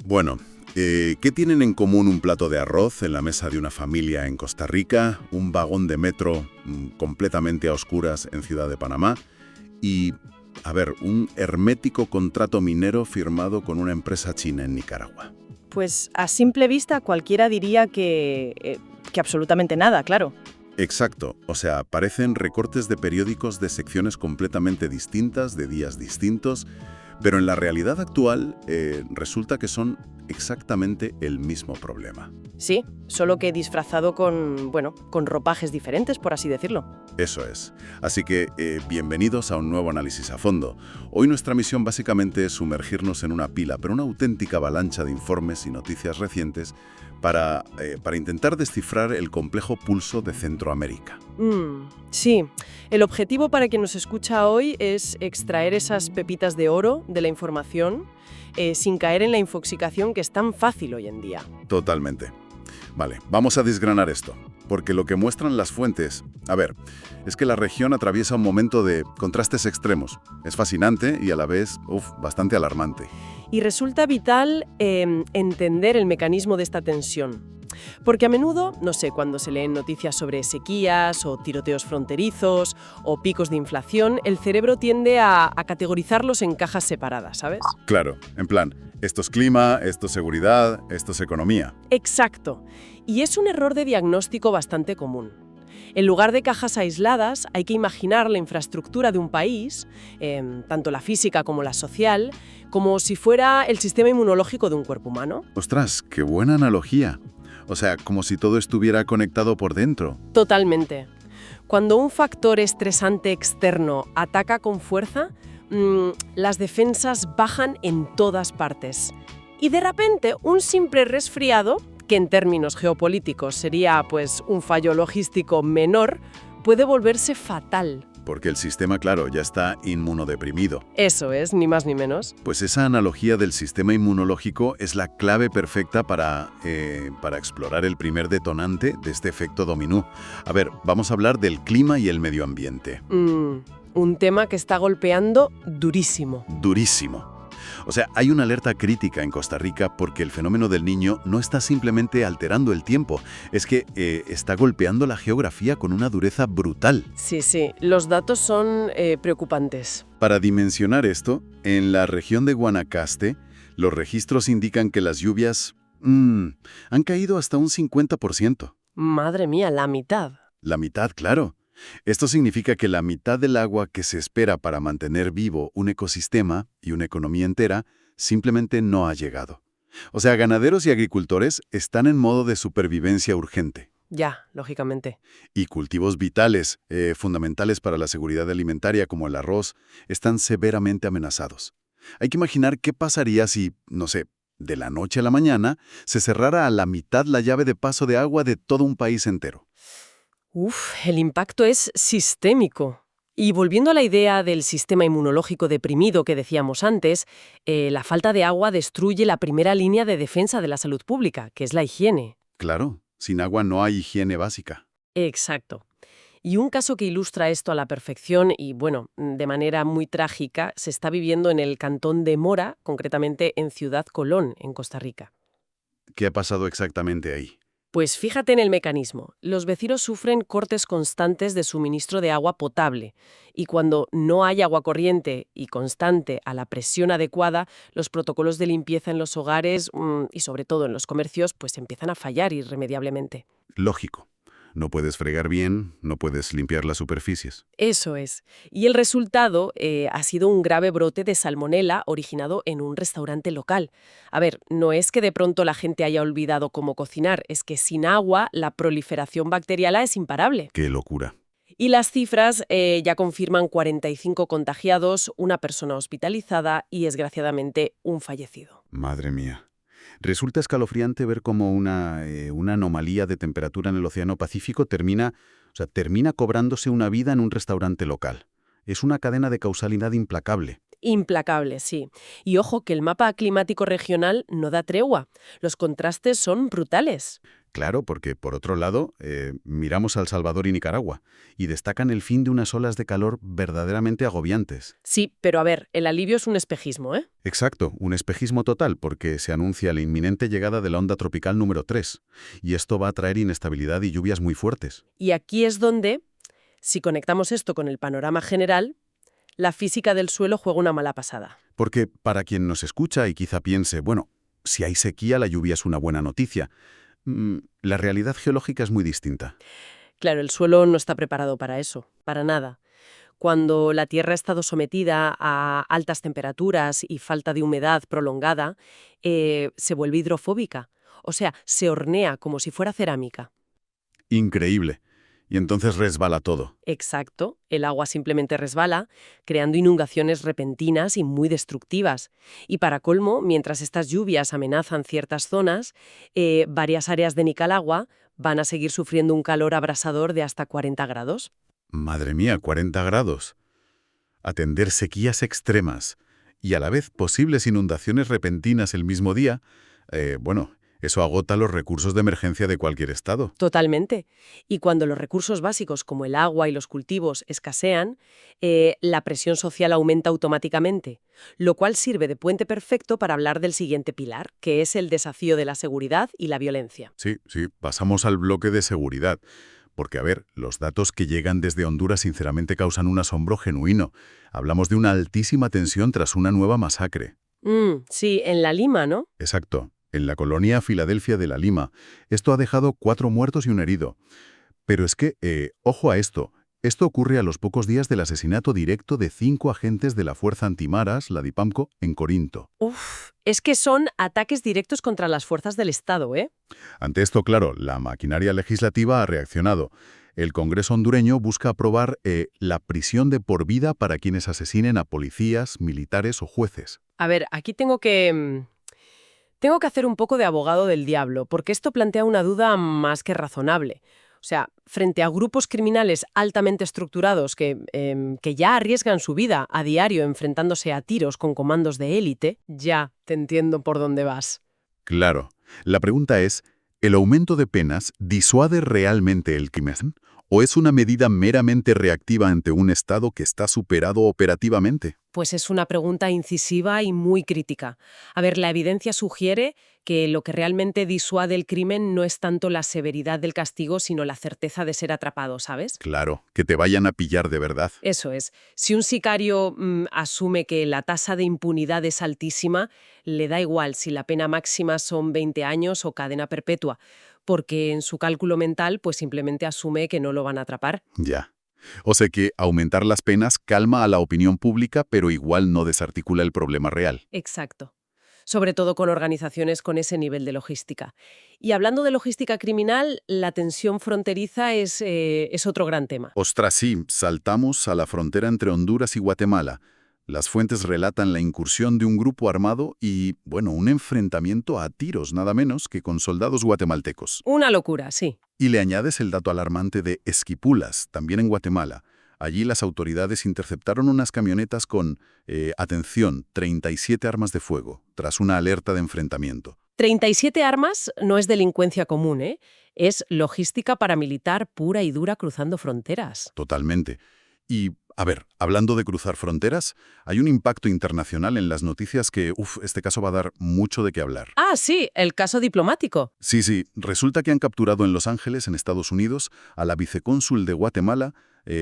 Bueno, ¿qué tienen en común un plato de arroz en la mesa de una familia en Costa Rica, un vagón de metro completamente a oscuras en Ciudad de Panamá y, a ver, un hermético contrato minero firmado con una empresa china en Nicaragua? Pues a simple vista cualquiera diría que absolutamente nada, claro. Exacto, o sea, parecen recortes de periódicos de secciones completamente distintas, de días distintos, pero en la realidad actual resulta que son exactamente el mismo problema. Sí, solo que disfrazado con, bueno, con ropajes diferentes, por así decirlo. Eso es. Así que bienvenidos a un nuevo análisis a fondo. Hoy nuestra misión básicamente es sumergirnos en una pila, pero una auténtica avalancha de informes y noticias recientes para intentar descifrar el complejo pulso de Centroamérica. Sí, el objetivo para quien nos escucha hoy es extraer esas pepitas de oro de la información sin caer en la infoxicación que es tan fácil hoy en día. Totalmente. Vale, vamos a desgranar esto, porque lo que muestran las fuentes, a ver, es que la región atraviesa un momento de contrastes extremos. Es fascinante y a la vez, bastante alarmante. Y resulta vital entender el mecanismo de esta tensión. Porque a menudo, no sé, cuando se leen noticias sobre sequías o tiroteos fronterizos o picos de inflación, el cerebro tiende a categorizarlos en cajas separadas, ¿sabes? Claro, en plan, esto es clima, esto es seguridad, esto es economía. Exacto. Y es un error de diagnóstico bastante común. En lugar de cajas aisladas, hay que imaginar la infraestructura de un país, tanto la física como la social, como si fuera el sistema inmunológico de un cuerpo humano. Ostras, qué buena analogía. O sea, como si todo estuviera conectado por dentro. Totalmente. Cuando un factor estresante externo ataca con fuerza, las defensas bajan en todas partes. Y de repente, un simple resfriado, que en términos geopolíticos sería pues un fallo logístico menor, puede volverse fatal. Porque el sistema, claro, ya está inmunodeprimido. Eso es, ni más ni menos. Pues esa analogía del sistema inmunológico es la clave perfecta para explorar el primer detonante de este efecto dominó. A ver, vamos a hablar del clima y el medio ambiente. Un tema que está golpeando durísimo. Durísimo. O sea, hay una alerta crítica en Costa Rica porque el fenómeno del Niño no está simplemente alterando el tiempo, es que está golpeando la geografía con una dureza brutal. Sí, los datos son preocupantes. Para dimensionar esto, en la región de Guanacaste, los registros indican que las lluvias han caído hasta un 50%. Madre mía, la mitad. La mitad, claro. Esto significa que la mitad del agua que se espera para mantener vivo un ecosistema y una economía entera simplemente no ha llegado. O sea, ganaderos y agricultores están en modo de supervivencia urgente. Ya, lógicamente. Y cultivos vitales, fundamentales para la seguridad alimentaria como el arroz, están severamente amenazados. Hay que imaginar qué pasaría si, no sé, de la noche a la mañana, se cerrara a la mitad la llave de paso de agua de todo un país entero. El impacto es sistémico. Y volviendo a la idea del sistema inmunológico deprimido que decíamos antes, la falta de agua destruye la primera línea de defensa de la salud pública, que es la higiene. Claro, sin agua no hay higiene básica. Exacto. Y un caso que ilustra esto a la perfección y, bueno, de manera muy trágica, se está viviendo en el cantón de Mora, concretamente en Ciudad Colón, en Costa Rica. ¿Qué ha pasado exactamente ahí? Pues fíjate en el mecanismo. Los vecinos sufren cortes constantes de suministro de agua potable y cuando no hay agua corriente y constante a la presión adecuada, los protocolos de limpieza en los hogares y sobre todo en los comercios pues empiezan a fallar irremediablemente. Lógico. No puedes fregar bien, no puedes limpiar las superficies. Eso es. Y el resultado ha sido un grave brote de salmonela originado en un restaurante local. A ver, no es que de pronto la gente haya olvidado cómo cocinar, es que sin agua la proliferación bacteriana es imparable. ¡Qué locura! Y las cifras ya confirman 45 contagiados, una persona hospitalizada y, desgraciadamente, un fallecido. Madre mía. Resulta escalofriante ver cómo una anomalía de temperatura en el Océano Pacífico termina cobrándose una vida en un restaurante local. Es una cadena de causalidad implacable. Implacable, sí. Y ojo que el mapa climático regional no da tregua. Los contrastes son brutales. Claro, porque por otro lado, miramos a El Salvador y Nicaragua, y destacan el fin de unas olas de calor verdaderamente agobiantes. Sí, pero a ver, el alivio es un espejismo, ¿eh? Exacto, un espejismo total, porque se anuncia la inminente llegada de la onda tropical número 3, y esto va a traer inestabilidad y lluvias muy fuertes. Y aquí es donde, si conectamos esto con el panorama general, la física del suelo juega una mala pasada. Porque para quien nos escucha y quizá piense, bueno, si hay sequía, la lluvia es una buena noticia. La realidad geológica es muy distinta. Claro, el suelo no está preparado para eso, para nada. Cuando la Tierra ha estado sometida a altas temperaturas y falta de humedad prolongada, se vuelve hidrofóbica. O sea, se hornea como si fuera cerámica. Increíble. Y entonces resbala todo. Exacto, el agua simplemente resbala, creando inundaciones repentinas y muy destructivas. Y para colmo, mientras estas lluvias amenazan ciertas zonas, varias áreas de Nicaragua van a seguir sufriendo un calor abrasador de hasta 40 grados. Madre mía, 40 grados. Atender sequías extremas y a la vez posibles inundaciones repentinas el mismo día, bueno, eso agota los recursos de emergencia de cualquier estado. Totalmente. Y cuando los recursos básicos como el agua y los cultivos escasean, la presión social aumenta automáticamente, lo cual sirve de puente perfecto para hablar del siguiente pilar, que es el desafío de la seguridad y la violencia. Sí, sí, pasamos al bloque de seguridad. Porque, a ver, los datos que llegan desde Honduras sinceramente causan un asombro genuino. Hablamos de una altísima tensión tras una nueva masacre. Sí, en La Lima, ¿no? Exacto. En la colonia Filadelfia de La Lima. Esto ha dejado 4 muertos y un herido. Pero es que, ojo a esto. Esto ocurre a los pocos días del asesinato directo de 5 agentes de la Fuerza Antimaras, la DIPAMCO, en Corinto. Uf, es que son ataques directos contra las fuerzas del Estado, ¿eh? Ante esto, claro, la maquinaria legislativa ha reaccionado. El Congreso hondureño busca aprobar la prisión de por vida para quienes asesinen a policías, militares o jueces. A ver, aquí tengo que hacer un poco de abogado del diablo, porque esto plantea una duda más que razonable. O sea, frente a grupos criminales altamente estructurados que ya arriesgan su vida a diario enfrentándose a tiros con comandos de élite, ya te entiendo por dónde vas. Claro. La pregunta es, ¿el aumento de penas disuade realmente el crimen? ¿O es una medida meramente reactiva ante un Estado que está superado operativamente? Pues es una pregunta incisiva y muy crítica. A ver, la evidencia sugiere que lo que realmente disuade el crimen no es tanto la severidad del castigo, sino la certeza de ser atrapado, ¿sabes? Claro, que te vayan a pillar de verdad. Eso es. Si un sicario asume que la tasa de impunidad es altísima, le da igual si la pena máxima son 20 años o cadena perpetua, porque en su cálculo mental pues simplemente asume que no lo van a atrapar. Ya. O sea que aumentar las penas calma a la opinión pública, pero igual no desarticula el problema real. Exacto. Sobre todo con organizaciones con ese nivel de logística. Y hablando de logística criminal, la tensión fronteriza es otro gran tema. Ostras, sí, saltamos a la frontera entre Honduras y Guatemala. Las fuentes relatan la incursión de un grupo armado y, bueno, un enfrentamiento a tiros, nada menos que con soldados guatemaltecos. Una locura, sí. Y le añades el dato alarmante de Esquipulas, también en Guatemala. Allí las autoridades interceptaron unas camionetas con, atención, 37 armas de fuego, tras una alerta de enfrentamiento. 37 armas no es delincuencia común, ¿eh? Es logística paramilitar pura y dura cruzando fronteras. Totalmente. Y, a ver, hablando de cruzar fronteras, hay un impacto internacional en las noticias que, este caso va a dar mucho de qué hablar. Ah, sí, el caso diplomático. Sí, sí, resulta que han capturado en Los Ángeles, en Estados Unidos, a la vicecónsul de Guatemala,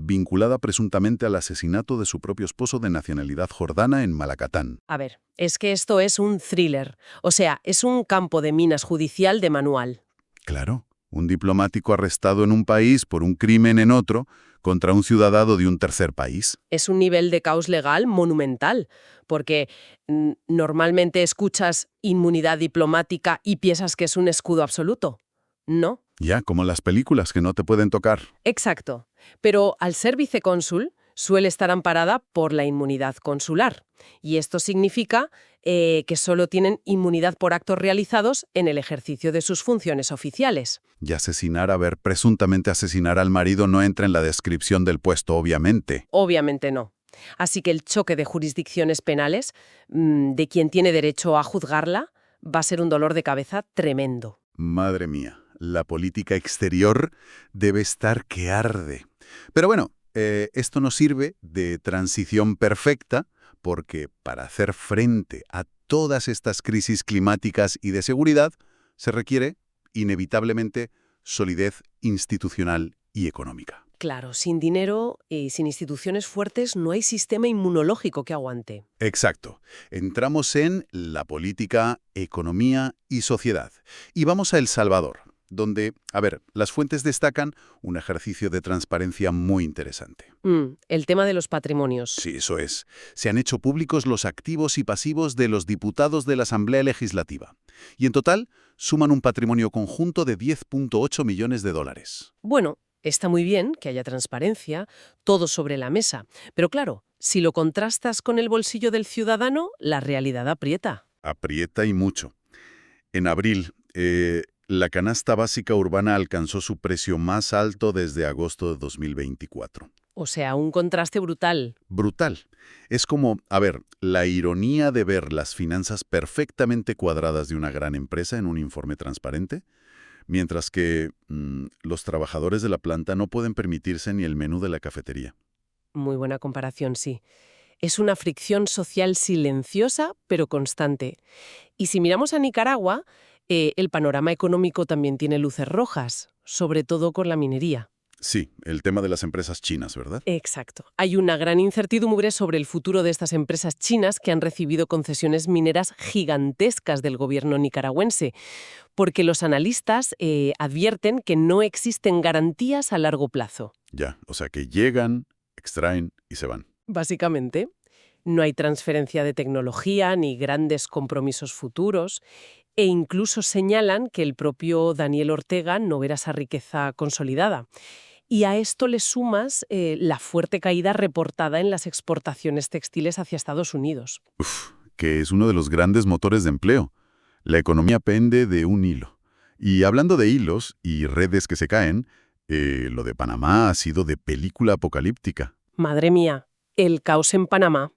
vinculada presuntamente al asesinato de su propio esposo de nacionalidad jordana en Malacatán. A ver, es que esto es un thriller. O sea, es un campo de minas judicial de manual. Claro, un diplomático arrestado en un país por un crimen en otro contra un ciudadano de un tercer país. Es un nivel de caos legal monumental, porque normalmente escuchas inmunidad diplomática y piensas que es un escudo absoluto. No. Ya, como las películas que no te pueden tocar. Exacto. Pero al ser vicecónsul, suele estar amparada por la inmunidad consular. Y esto significa que solo tienen inmunidad por actos realizados en el ejercicio de sus funciones oficiales. Y presuntamente asesinar al marido no entra en la descripción del puesto, obviamente. Obviamente no. Así que el choque de jurisdicciones penales, de quien tiene derecho a juzgarla, va a ser un dolor de cabeza tremendo. Madre mía. la política exterior debe estar que arde. Pero bueno, esto no sirve de transición perfecta porque para hacer frente a todas estas crisis climáticas y de seguridad se requiere, inevitablemente, solidez institucional y económica. Claro, sin dinero y sin instituciones fuertes no hay sistema inmunológico que aguante. Exacto. Entramos en la política, economía y sociedad. Y vamos a El Salvador, donde, las fuentes destacan un ejercicio de transparencia muy interesante. El tema de los patrimonios. Sí, eso es. Se han hecho públicos los activos y pasivos de los diputados de la Asamblea Legislativa. Y en total suman un patrimonio conjunto de $10.8 millones. Bueno, está muy bien que haya transparencia, todo sobre la mesa. Pero claro, si lo contrastas con el bolsillo del ciudadano, la realidad aprieta. Aprieta y mucho. En abril, la canasta básica urbana alcanzó su precio más alto desde agosto de 2024. O sea, un contraste brutal. Brutal. Es como, la ironía de ver las finanzas perfectamente cuadradas de una gran empresa en un informe transparente, mientras que los trabajadores de la planta no pueden permitirse ni el menú de la cafetería. Muy buena comparación, sí. Es una fricción social silenciosa, pero constante. Y si miramos a Nicaragua, el panorama económico también tiene luces rojas, sobre todo con la minería. Sí, el tema de las empresas chinas, ¿verdad? Exacto. Hay una gran incertidumbre sobre el futuro de estas empresas chinas que han recibido concesiones mineras gigantescas del gobierno nicaragüense, porque los analistas advierten que no existen garantías a largo plazo. Ya, o sea que llegan, extraen y se van. Básicamente, no hay transferencia de tecnología ni grandes compromisos futuros, e incluso señalan que el propio Daniel Ortega no verá esa riqueza consolidada. Y a esto le sumas la fuerte caída reportada en las exportaciones textiles hacia Estados Unidos. Que es uno de los grandes motores de empleo. La economía pende de un hilo. Y hablando de hilos y redes que se caen, lo de Panamá ha sido de película apocalíptica. Madre mía, el caos en Panamá.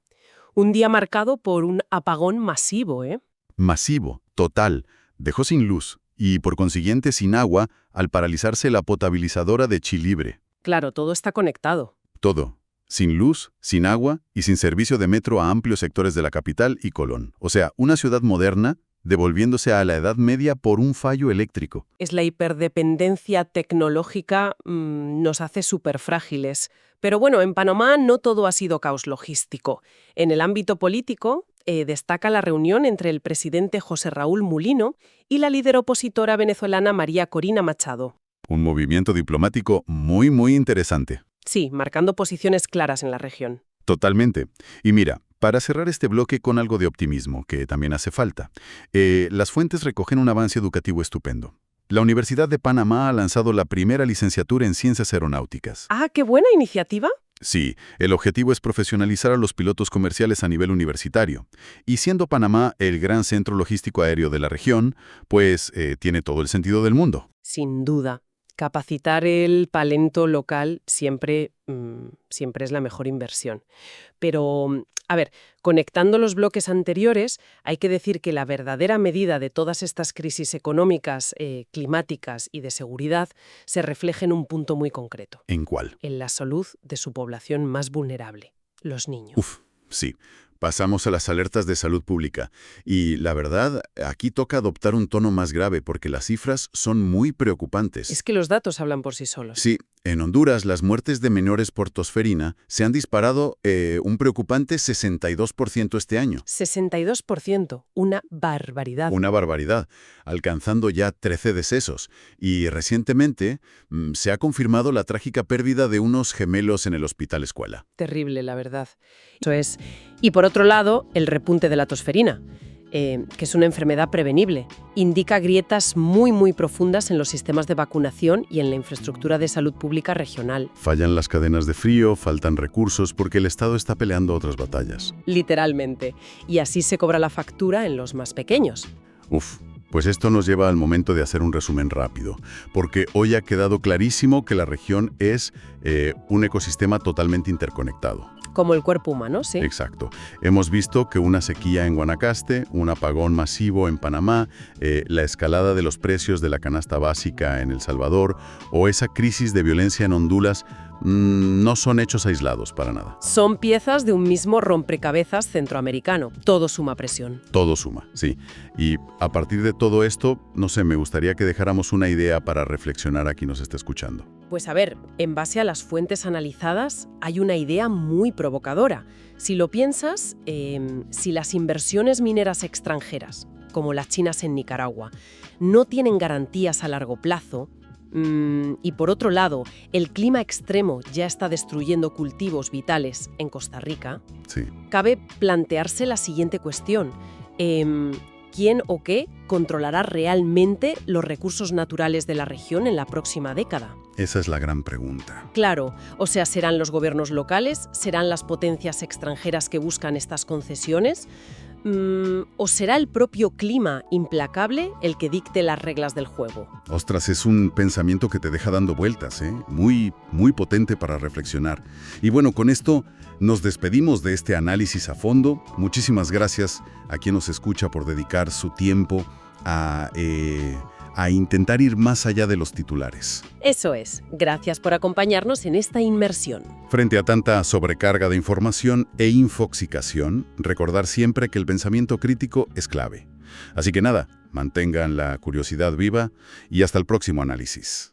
Un día marcado por un apagón masivo, ¿eh? Masivo, total. Dejó sin luz y, por consiguiente, sin agua al paralizarse la potabilizadora de Chilibre. Claro, todo está conectado. Todo. Sin luz, sin agua y sin servicio de metro a amplios sectores de la capital y Colón. O sea, una ciudad moderna devolviéndose a la Edad Media por un fallo eléctrico. Es la hiperdependencia tecnológica nos hace súper frágiles. Pero bueno, en Panamá no todo ha sido caos logístico. En el ámbito político destaca la reunión entre el presidente José Raúl Mulino y la líder opositora venezolana María Corina Machado. Un movimiento diplomático muy, muy interesante. Sí, marcando posiciones claras en la región. Totalmente. Y mira, para cerrar este bloque con algo de optimismo, que también hace falta, las fuentes recogen un avance educativo estupendo. La Universidad de Panamá ha lanzado la primera licenciatura en Ciencias Aeronáuticas. ¡Ah, qué buena iniciativa! Sí, el objetivo es profesionalizar a los pilotos comerciales a nivel universitario. Y siendo Panamá el gran centro logístico aéreo de la región, pues tiene todo el sentido del mundo. Sin duda. Capacitar el talento local siempre es la mejor inversión. Pero, conectando los bloques anteriores, hay que decir que la verdadera medida de todas estas crisis económicas, climáticas y de seguridad se refleja en un punto muy concreto. ¿En cuál? En la salud de su población más vulnerable, los niños. Sí. Pasamos a las alertas de salud pública. Y la verdad, aquí toca adoptar un tono más grave porque las cifras son muy preocupantes. Es que los datos hablan por sí solos. Sí, en Honduras las muertes de menores por tosferina se han disparado un preocupante 62% este año. 62%, una barbaridad. Una barbaridad, alcanzando ya 13 decesos. Y recientemente se ha confirmado la trágica pérdida de unos gemelos en el hospital escuela. Terrible, la verdad. Eso es. Y por otro lado, el repunte de la tosferina, que es una enfermedad prevenible. Indica grietas muy, muy profundas en los sistemas de vacunación y en la infraestructura de salud pública regional. Fallan las cadenas de frío, faltan recursos porque el Estado está peleando otras batallas. Literalmente. Y así se cobra la factura en los más pequeños. Pues esto nos lleva al momento de hacer un resumen rápido, porque hoy ha quedado clarísimo que la región es un ecosistema totalmente interconectado. Como el cuerpo humano, sí. Exacto. Hemos visto que una sequía en Guanacaste, un apagón masivo en Panamá, la escalada de los precios de la canasta básica en El Salvador o esa crisis de violencia en Honduras no son hechos aislados para nada. Son piezas de un mismo rompecabezas centroamericano. Todo suma presión. Todo suma, sí. Y a partir de todo esto, no sé, me gustaría que dejáramos una idea para reflexionar a quien nos está escuchando. Pues a ver, en base a las fuentes analizadas, hay una idea muy provocadora. Si lo piensas, si las inversiones mineras extranjeras, como las chinas en Nicaragua, no tienen garantías a largo plazo, y por otro lado, el clima extremo ya está destruyendo cultivos vitales en Costa Rica, Sí. cabe plantearse la siguiente cuestión. ¿Quién o qué controlará realmente los recursos naturales de la región en la próxima década? Esa es la gran pregunta. Claro, o sea, ¿serán los gobiernos locales? ¿Serán las potencias extranjeras que buscan estas concesiones? ¿O será el propio clima implacable el que dicte las reglas del juego? Ostras, es un pensamiento que te deja dando vueltas, ¿eh? Muy, muy potente para reflexionar. Y bueno, con esto nos despedimos de este análisis a fondo. Muchísimas gracias a quien nos escucha por dedicar su tiempo a intentar ir más allá de los titulares. Eso es. Gracias por acompañarnos en esta inmersión. Frente a tanta sobrecarga de información e infoxicación, recordar siempre que el pensamiento crítico es clave. Así que nada, mantengan la curiosidad viva y hasta el próximo análisis.